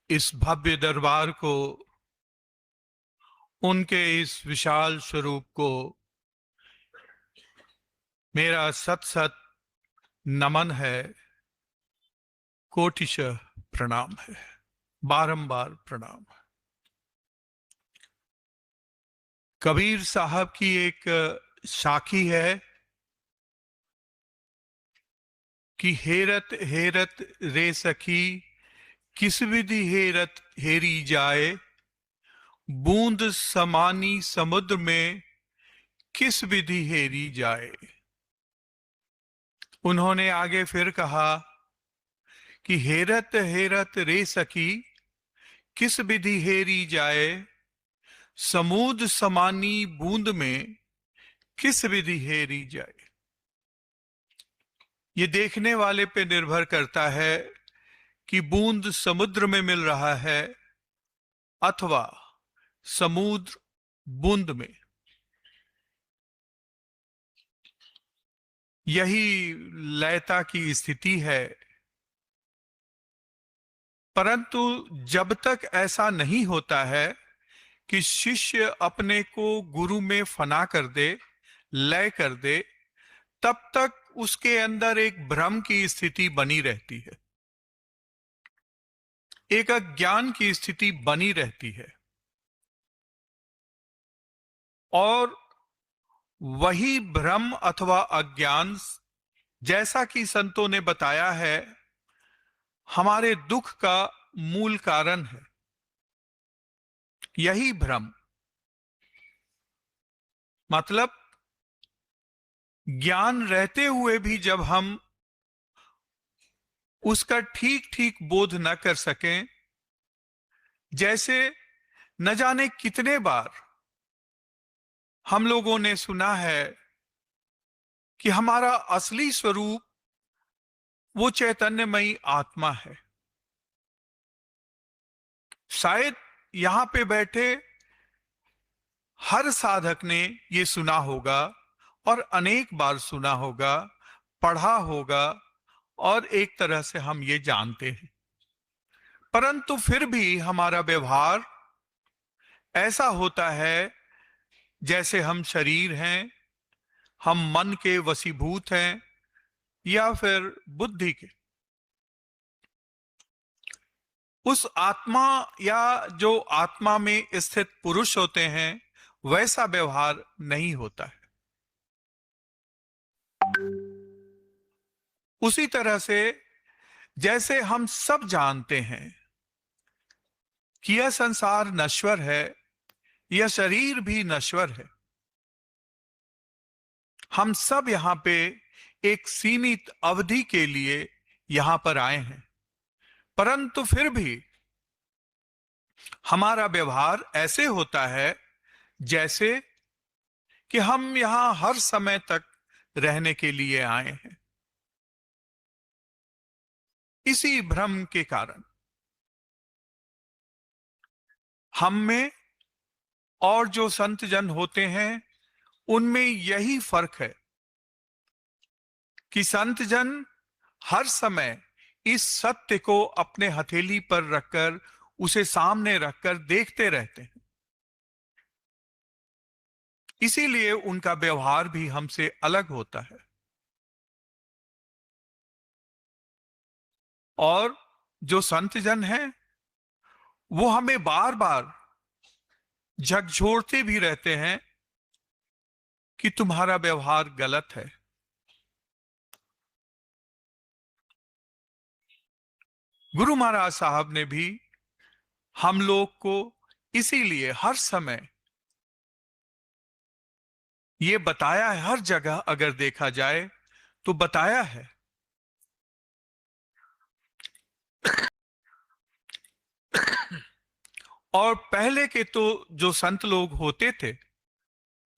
इस भव्य दरबार को, उनके इस विशाल स्वरूप को मेरा सत सत नमन है, कोटिशः प्रणाम है, बारंबार प्रणाम है। कबीर साहब की एक साखी है कि हेरत हेरत रे सखी, किस विधि हेरत हेरी जाए, बूंद समानी समुद्र में किस विधि हेरी जाए। उन्होंने आगे फिर कहा कि हेरत हेरत रे सखी, किस विधि हेरी जाए, समुद्र समानी बूंद में किस विधि हेरी जाए। ये देखने वाले पे निर्भर करता है कि बूंद समुद्र में मिल रहा है अथवा समुद्र बूंद में। यही लयता की स्थिति है। परंतु जब तक ऐसा नहीं होता है कि शिष्य अपने को गुरु में फना कर दे, लय कर दे, तब तक उसके अंदर एक भ्रम की स्थिति बनी रहती है, एक अज्ञान की स्थिति बनी रहती है। और वही भ्रम अथवा अज्ञान, जैसा कि संतों ने बताया है, हमारे दुख का मूल कारण है। यही भ्रम, मतलब ज्ञान रहते हुए भी जब हम उसका ठीक ठीक बोध न कर सकें, जैसे न जाने कितने बार हम लोगों ने सुना है कि हमारा असली स्वरूप वो चैतन्यमयी आत्मा है। शायद यहां पे बैठे हर साधक ने ये सुना होगा और अनेक बार सुना होगा, पढ़ा होगा, और एक तरह से हम ये जानते हैं। परंतु फिर भी हमारा व्यवहार ऐसा होता है जैसे हम शरीर हैं, हम मन के वशीभूत हैं या फिर बुद्धि के। उस आत्मा या जो आत्मा में स्थित पुरुष होते हैं, वैसा व्यवहार नहीं होता है। उसी तरह से जैसे हम सब जानते हैं कि यह संसार नश्वर है, यह शरीर भी नश्वर है। हम सब यहां पे एक सीमित अवधि के लिए यहां पर आए हैं, परंतु फिर भी हमारा व्यवहार ऐसे होता है जैसे कि हम यहां हर समय तक रहने के लिए आए हैं। इसी भ्रम के कारण हम में और जो संत जन होते हैं उनमें यही फर्क है कि संत जन हर समय इस सत्य को अपने हथेली पर रखकर, उसे सामने रखकर देखते रहते हैं। इसीलिए उनका व्यवहार भी हमसे अलग होता है। और जो संत जन हैं वो हमें बार बार झकझोरते भी रहते हैं कि तुम्हारा व्यवहार गलत है। गुरु महाराज साहब ने भी हम लोग को इसीलिए हर समय ये बताया है, हर जगह अगर देखा जाए तो बताया है और पहले के तो जो संत लोग होते थे,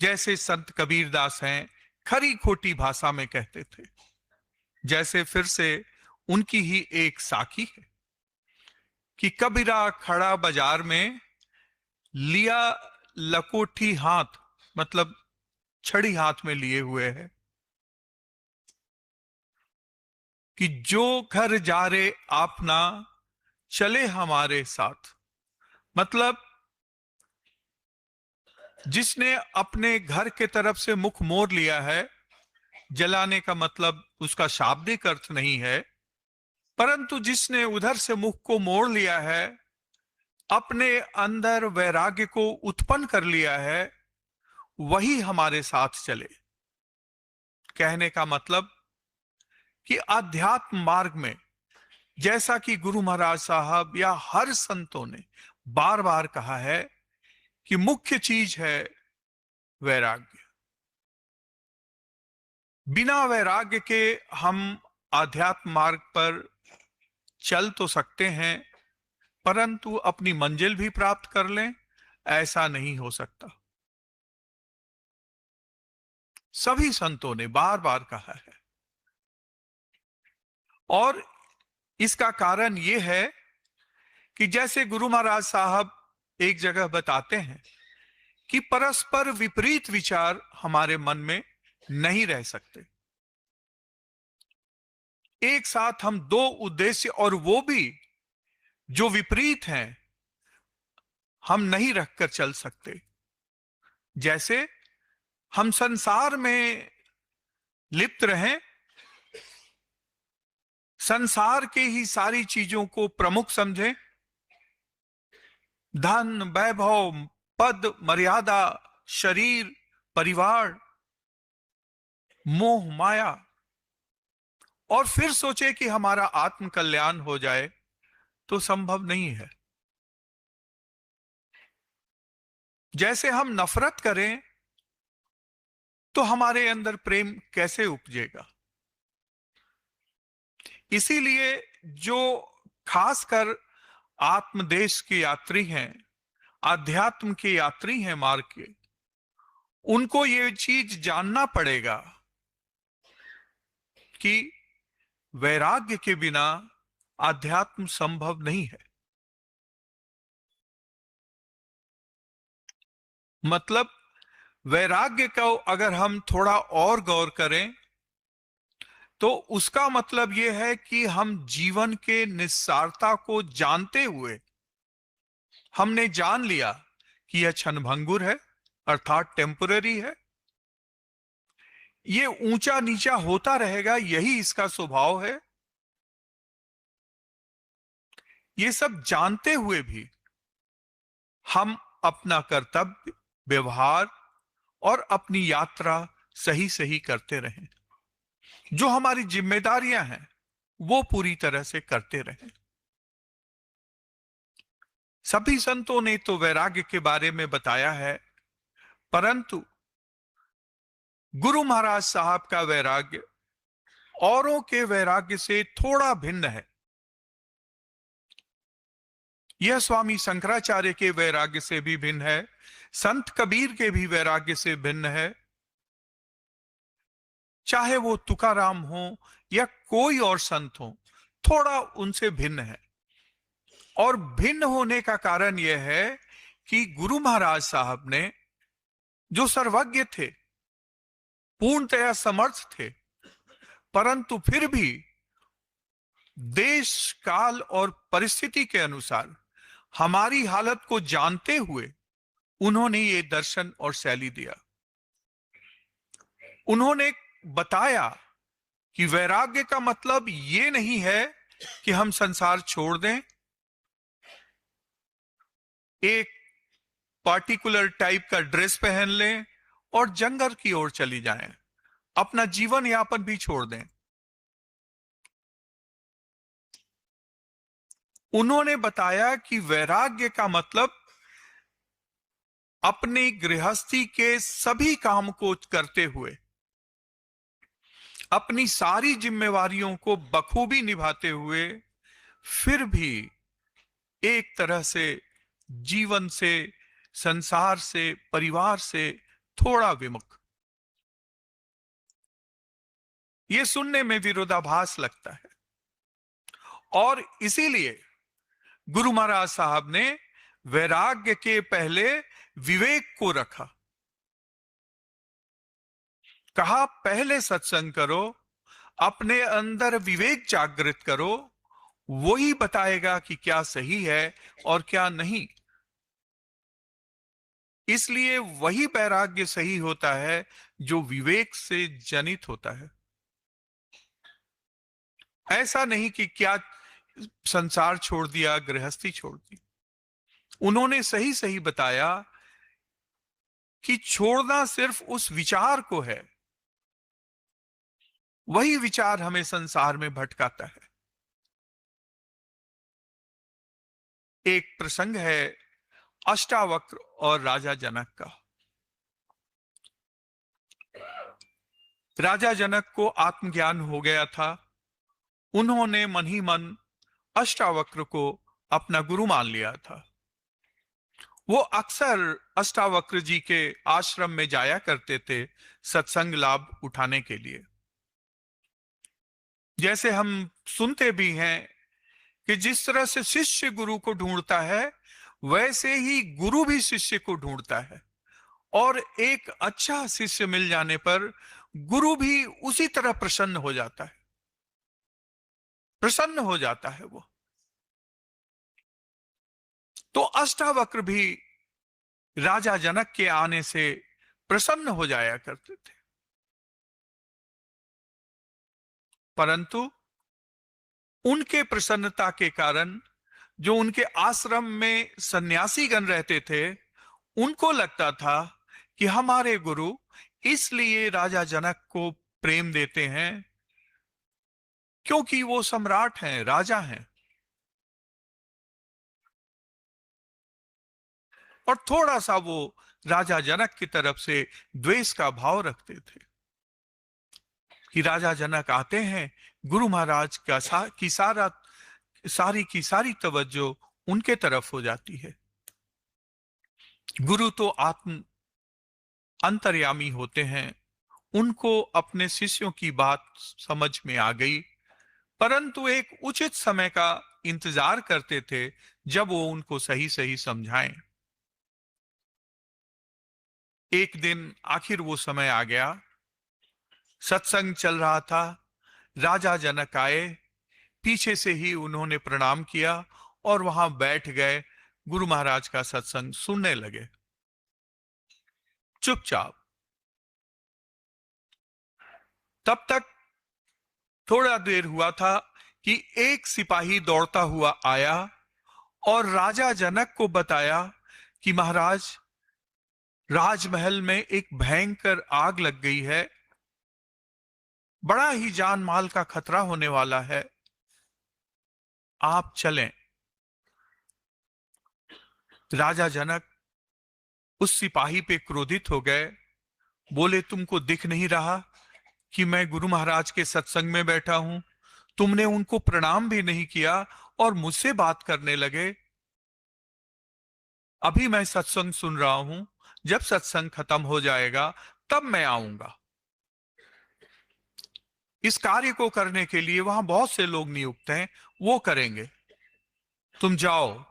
जैसे संत कबीरदास हैं, खरी खोटी भाषा में कहते थे। जैसे फिर से उनकी ही एक साखी है कि कबीरा खड़ा बाजार में, लिया लकोठी हाथ, मतलब छड़ी हाथ में लिए हुए है, कि जो घर जा रे आपना, चले हमारे साथ। मतलब जिसने अपने घर के तरफ से मुख मोड़ लिया है, जलाने का मतलब उसका शाब्दिक अर्थ नहीं है, परंतु जिसने उधर से मुख को मोड़ लिया है, अपने अंदर वैराग्य को उत्पन्न कर लिया है, वही हमारे साथ चले। कहने का मतलब कि आध्यात्म मार्ग में, जैसा कि गुरु महाराज साहब या हर संतों ने बार बार कहा है कि मुख्य चीज है वैराग्य। बिना वैराग्य के हम आध्यात्म मार्ग पर चल तो सकते हैं, परंतु अपनी मंजिल भी प्राप्त कर लें, ऐसा नहीं हो सकता। सभी संतों ने बार बार कहा है। और इसका कारण यह है कि जैसे गुरु महाराज साहब एक जगह बताते हैं कि परस्पर विपरीत विचार हमारे मन में नहीं रह सकते। एक साथ हम दो उद्देश्य, और वो भी जो विपरीत हैं, हम नहीं रखकर चल सकते। जैसे हम संसार में लिप्त रहें, संसार के ही सारी चीजों को प्रमुख समझें, धन, वैभव, पद, मर्यादा, शरीर, परिवार, मोह माया, और फिर सोचे कि हमारा आत्म कल्याण हो जाए, तो संभव नहीं है। जैसे हम नफरत करें तो हमारे अंदर प्रेम कैसे उपजेगा। इसीलिए जो खासकर आत्मदेश के यात्री हैं, आध्यात्म के यात्री हैं मार्ग के, उनको ये चीज जानना पड़ेगा कि वैराग्य के बिना आध्यात्म संभव नहीं है। मतलब वैराग्य को अगर हम थोड़ा और गौर करें तो उसका मतलब यह है कि हम जीवन के निस्सारता को जानते हुए हमने जान लिया कि यह क्षणभंगुर है, अर्थात टेम्पररी है, ये ऊंचा नीचा होता रहेगा, यही इसका स्वभाव है। ये सब जानते हुए भी हम अपना कर्तव्य, व्यवहार और अपनी यात्रा सही सही करते रहें। जो हमारी जिम्मेदारियां हैं वो पूरी तरह से करते रहें। सभी संतों ने तो वैराग्य के बारे में बताया है, परंतु गुरु महाराज साहब का वैराग्य औरों के वैराग्य से थोड़ा भिन्न है। यह स्वामी शंकराचार्य के वैराग्य से भी भिन्न है, संत कबीर के भी वैराग्य से भिन्न है, चाहे वो तुकाराम हो या कोई और संत हो, थोड़ा उनसे भिन्न है। और भिन्न होने का कारण यह है कि गुरु महाराज साहब ने, जो सर्वज्ञ थे, पूर्णतया समर्थ थे, परंतु फिर भी देश काल और परिस्थिति के अनुसार हमारी हालत को जानते हुए उन्होंने ये दर्शन और शैली दिया। उन्होंने बताया कि वैराग्य का मतलब ये नहीं है कि हम संसार छोड़ दें, एक पार्टिकुलर टाइप का ड्रेस पहन लें और जंगल की ओर चली जाएं, अपना जीवन यापन भी छोड़ दें। उन्होंने बताया कि वैराग्य का मतलब अपनी गृहस्थी के सभी काम को करते हुए, अपनी सारी जिम्मेवारियों को बखूबी निभाते हुए, फिर भी एक तरह से जीवन से, संसार से, परिवार से थोड़ा विमुख। यह सुनने में विरोधाभास लगता है, और इसीलिए गुरु महाराज साहब ने वैराग्य के पहले विवेक को रखा। कहा पहले सत्संग करो, अपने अंदर विवेक जागृत करो, वही बताएगा कि क्या सही है और क्या नहीं। इसलिए वही वैराग्य सही होता है जो विवेक से जनित होता है। ऐसा नहीं कि क्या संसार छोड़ दिया, गृहस्थी छोड़ दी। उन्होंने सही सही बताया कि छोड़ना सिर्फ उस विचार को है, वही विचार हमें संसार में भटकाता है। एक प्रसंग है अष्टावक्र और राजा जनक का। राजा जनक को आत्मज्ञान हो गया था। उन्होंने मन ही मन अष्टावक्र को अपना गुरु मान लिया था। वो अक्सर अष्टावक्र जी के आश्रम में जाया करते थे सत्संग लाभ उठाने के लिए। जैसे हम सुनते भी हैं कि जिस तरह से शिष्य गुरु को ढूंढता है, वैसे ही गुरु भी शिष्य को ढूंढता है। और एक अच्छा शिष्य मिल जाने पर गुरु भी उसी तरह प्रसन्न हो जाता है, प्रसन्न हो जाता है वो। तो अष्टावक्र भी राजा जनक के आने से प्रसन्न हो जाया करते थे। परंतु उनके प्रसन्नता के कारण जो उनके आश्रम में सन्यासीगण रहते थे, उनको लगता था कि हमारे गुरु इसलिए राजा जनक को प्रेम देते हैं क्योंकि वो सम्राट हैं, राजा हैं। और थोड़ा सा वो राजा जनक की तरफ से द्वेष का भाव रखते थे कि राजा जनक आते हैं, गुरु महाराज का सारी की सारी तवज्जो उनके तरफ हो जाती है। गुरु तो आत्म अंतर्यामी होते हैं, उनको अपने शिष्यों की बात समझ में आ गई, परंतु एक उचित समय का इंतजार करते थे जब वो उनको सही सही समझाएं। एक दिन आखिर वो समय आ गया, सत्संग चल रहा था, राजा जनक आए, पीछे से ही उन्होंने प्रणाम किया और वहां बैठ गए, गुरु महाराज का सत्संग सुनने लगे चुपचाप। तब तक थोड़ा देर हुआ था कि एक सिपाही दौड़ता हुआ आया और राजा जनक को बताया कि महाराज, राजमहल में एक भयंकर आग लग गई है, बड़ा ही जान माल का खतरा होने वाला है, आप चलें। राजा जनक उस सिपाही पे क्रोधित हो गए, बोले तुमको दिख नहीं रहा कि मैं गुरु महाराज के सत्संग में बैठा हूं? तुमने उनको प्रणाम भी नहीं किया और मुझसे बात करने लगे। अभी मैं सत्संग सुन रहा हूं, जब सत्संग खत्म हो जाएगा तब मैं आऊंगा। इस कार्य को करने के लिए वहां बहुत से लोग नियुक्त हैं, वो करेंगे, तुम जाओ।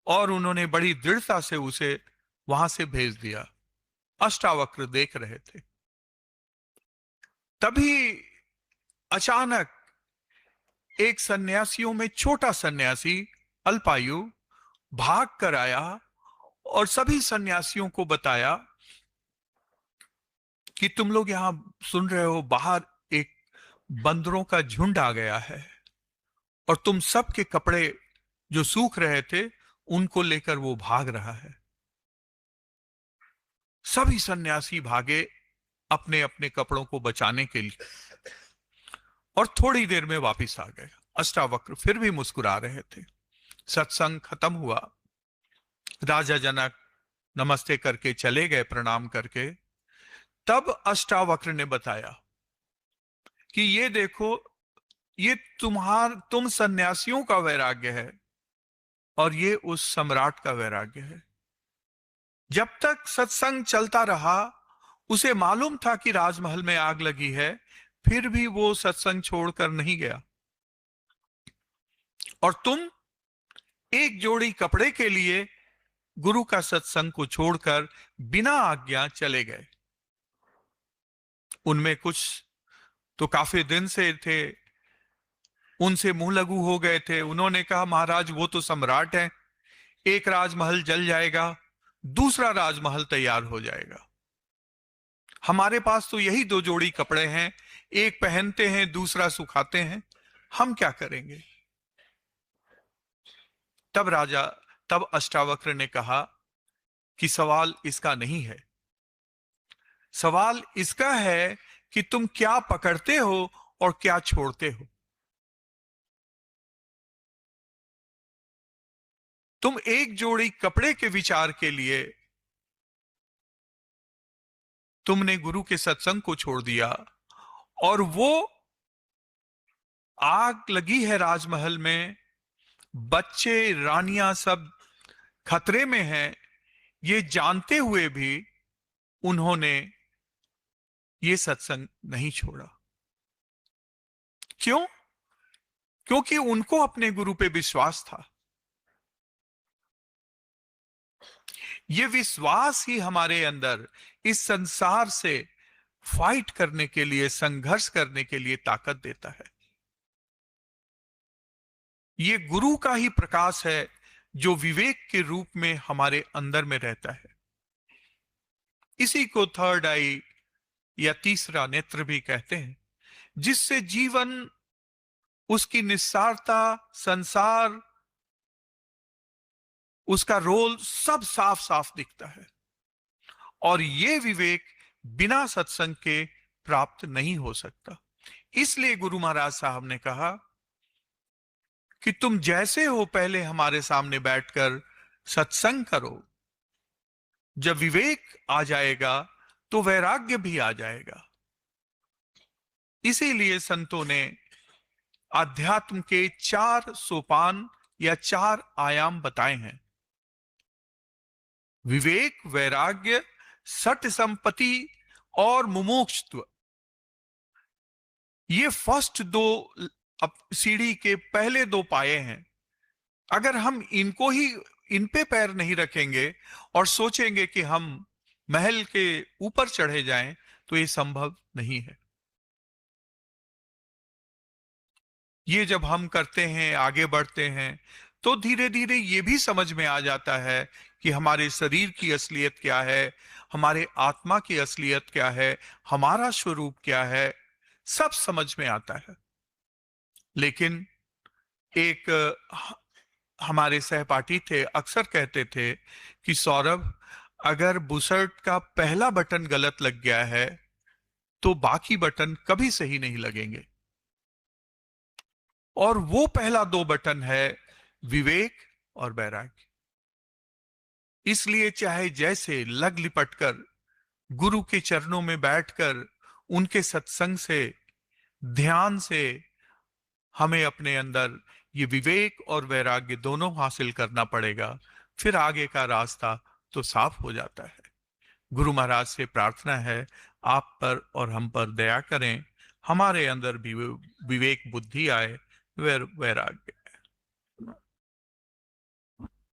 और उन्होंने बड़ी दृढ़ता से उसे वहां से भेज दिया। अष्टावक्र देख रहे थे। तभी अचानक एक सन्यासियों में छोटा सन्यासी, अल्पायु, भाग कर आया और सभी सन्यासियों को बताया कि तुम लोग यहां सुन रहे हो, बाहर एक बंदरों का झुंड आ गया है और तुम सबके कपड़े जो सूख रहे थे उनको लेकर वो भाग रहा है। सभी सन्यासी भागे अपने अपने कपड़ों को बचाने के लिए और थोड़ी देर में वापस आ गए। अष्टावक्र फिर भी मुस्कुरा रहे थे। सत्संग खत्म हुआ, राजा जनक नमस्ते करके चले गए, प्रणाम करके। तब अष्टावक्र ने बताया कि ये देखो, ये तुम सन्यासियों का वैराग्य है और ये उस सम्राट का वैराग्य है। जब तक सत्संग चलता रहा, उसे मालूम था कि राजमहल में आग लगी है, फिर भी वो सत्संग छोड़कर नहीं गया। और तुम एक जोड़ी कपड़े के लिए गुरु का सत्संग को छोड़कर बिना आज्ञा चले गए। उनमें कुछ तो काफी दिन से थे, उनसे मुंह लगू हो गए थे। उन्होंने कहा, महाराज वो तो सम्राट हैं, एक राजमहल जल जाएगा, दूसरा राजमहल तैयार हो जाएगा। हमारे पास तो यही दो जोड़ी कपड़े हैं, एक पहनते हैं, दूसरा सुखाते हैं, हम क्या करेंगे? तब अष्टावक्र ने कहा कि सवाल इसका नहीं है, सवाल इसका है कि तुम क्या पकड़ते हो और क्या छोड़ते हो। तुम एक जोड़ी कपड़े के विचार के लिए तुमने गुरु के सत्संग को छोड़ दिया, और वो आग लगी है राजमहल में, बच्चे रानियां सब खतरे में हैं, ये जानते हुए भी उन्होंने ये सत्संग नहीं छोड़ा। क्यों? क्योंकि उनको अपने गुरु पे विश्वास था। ये विश्वास ही हमारे अंदर इस संसार से फाइट करने के लिए, संघर्ष करने के लिए ताकत देता है। ये गुरु का ही प्रकाश है जो विवेक के रूप में हमारे अंदर में रहता है। इसी को थर्ड आई या तीसरा नेत्र भी कहते हैं, जिससे जीवन, उसकी निस्सारता, संसार, उसका रोल सब साफ साफ दिखता है। और ये विवेक बिना सत्संग के प्राप्त नहीं हो सकता। इसलिए गुरु महाराज साहब ने कहा कि तुम जैसे हो पहले हमारे सामने बैठकर सत्संग करो, जब विवेक आ जाएगा तो वैराग्य भी आ जाएगा। इसीलिए संतों ने आध्यात्म के 4 सोपान या 4 आयाम बताए हैं: विवेक, वैराग्य, सट संपत्ति और मुमुक्षुत्व। ये फर्स्ट 2 सीढ़ी के पहले 2 पाए हैं। अगर हम इनको ही, इन पे पैर नहीं रखेंगे और सोचेंगे कि हम महल के ऊपर चढ़े जाएं, तो ये संभव नहीं है। ये जब हम करते हैं, आगे बढ़ते हैं, तो धीरे धीरे ये भी समझ में आ जाता है कि हमारे शरीर की असलियत क्या है, हमारे आत्मा की असलियत क्या है, हमारा स्वरूप क्या है, सब समझ में आता है। लेकिन एक हमारे सहपाठी थे, अक्सर कहते थे कि सौरभ, अगर बुसर्ट का पहला बटन गलत लग गया है तो बाकी बटन कभी सही नहीं लगेंगे। और वो पहला 2 बटन है विवेक और वैराग्य। इसलिए चाहे जैसे लग लिपट कर गुरु के चरणों में बैठकर उनके सत्संग से, ध्यान से हमें अपने अंदर ये विवेक और वैराग्य दोनों हासिल करना पड़ेगा, फिर आगे का रास्ता तो साफ हो जाता है। गुरु महाराज से प्रार्थना है, आप पर और हम पर दया करें, हमारे अंदर भी विवेक बुद्धि आए, वैराग्य।